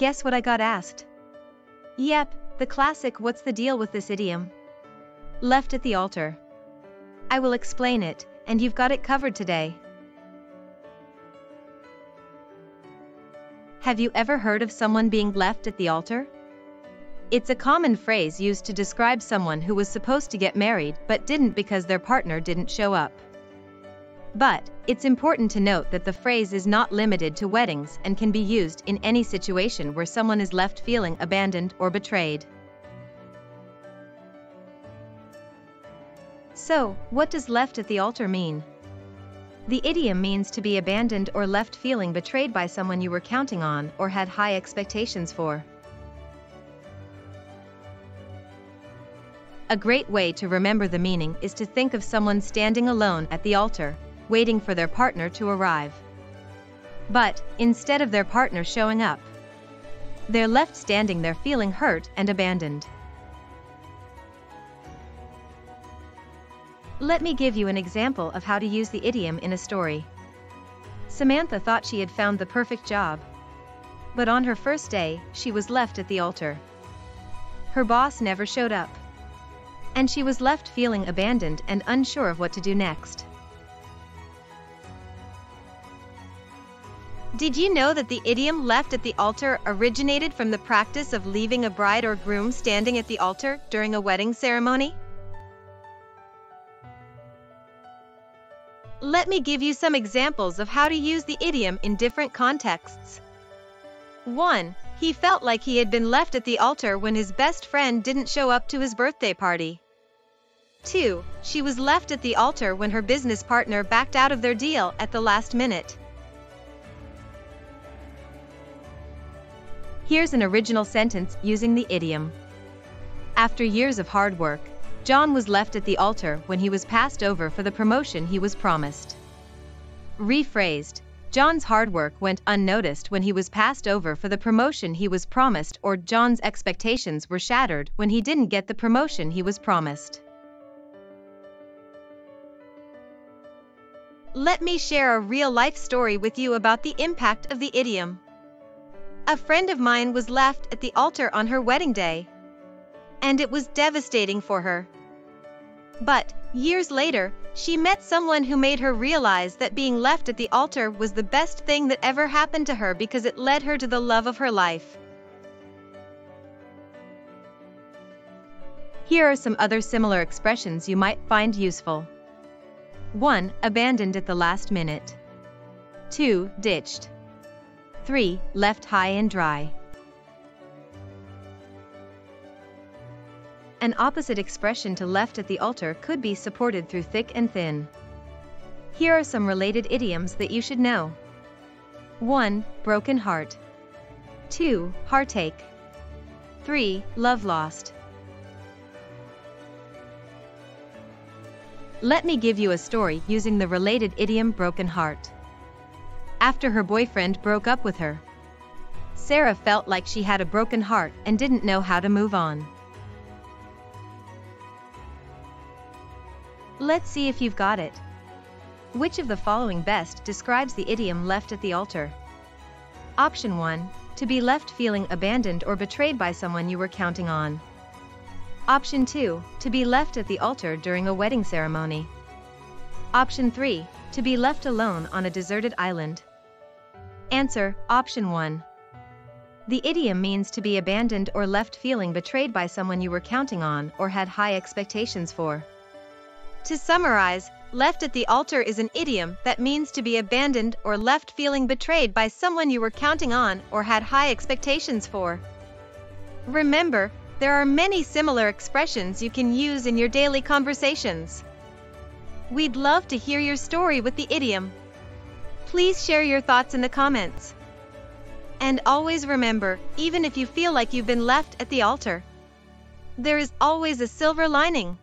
Guess what I got asked? Yep, the classic "what's the deal with this idiom?" Left at the altar. I will explain it, and you've got it covered today. Have you ever heard of someone being left at the altar? It's a common phrase used to describe someone who was supposed to get married but didn't because their partner didn't show up. But it's important to note that the phrase is not limited to weddings and can be used in any situation where someone is left feeling abandoned or betrayed. So, what does left at the altar mean? The idiom means to be abandoned or left feeling betrayed by someone you were counting on or had high expectations for. A great way to remember the meaning is to think of someone standing alone at the altar, waiting for their partner to arrive. But, instead of their partner showing up, they're left standing there feeling hurt and abandoned. Let me give you an example of how to use the idiom in a story. Samantha thought she had found the perfect job. But on her first day, she was left at the altar. Her boss never showed up. And she was left feeling abandoned and unsure of what to do next. Did you know that the idiom "left at the altar" originated from the practice of leaving a bride or groom standing at the altar during a wedding ceremony? Let me give you some examples of how to use the idiom in different contexts. 1. He felt like he had been left at the altar when his best friend didn't show up to his birthday party. 2. She was left at the altar when her business partner backed out of their deal at the last minute. Here's an original sentence using the idiom. After years of hard work, John was left at the altar when he was passed over for the promotion he was promised. Rephrased, John's hard work went unnoticed when he was passed over for the promotion he was promised, or John's expectations were shattered when he didn't get the promotion he was promised. Let me share a real-life story with you about the impact of the idiom. A friend of mine was left at the altar on her wedding day, and it was devastating for her. But, years later, she met someone who made her realize that being left at the altar was the best thing that ever happened to her because it led her to the love of her life. Here are some other similar expressions you might find useful. 1. Abandoned at the last minute. 2. Ditched. 3. Left high and dry. An opposite expression to left at the altar could be supported through thick and thin. Here are some related idioms that you should know. 1. Broken heart. 2. Heartache. 3. Love lost. Let me give you a story using the related idiom broken heart. After her boyfriend broke up with her, Sarah felt like she had a broken heart and didn't know how to move on. Let's see if you've got it. Which of the following best describes the idiom left at the altar? Option 1. To be left feeling abandoned or betrayed by someone you were counting on. Option 2. To be left at the altar during a wedding ceremony. Option 3. To be left alone on a deserted island. Answer: Option 1. The idiom means to be abandoned or left feeling betrayed by someone you were counting on or had high expectations for. To summarize, left at the altar is an idiom that means to be abandoned or left feeling betrayed by someone you were counting on or had high expectations for. Remember, there are many similar expressions you can use in your daily conversations. We'd love to hear your story with the idiom. Please share your thoughts in the comments. And always remember, even if you feel like you've been left at the altar, there is always a silver lining.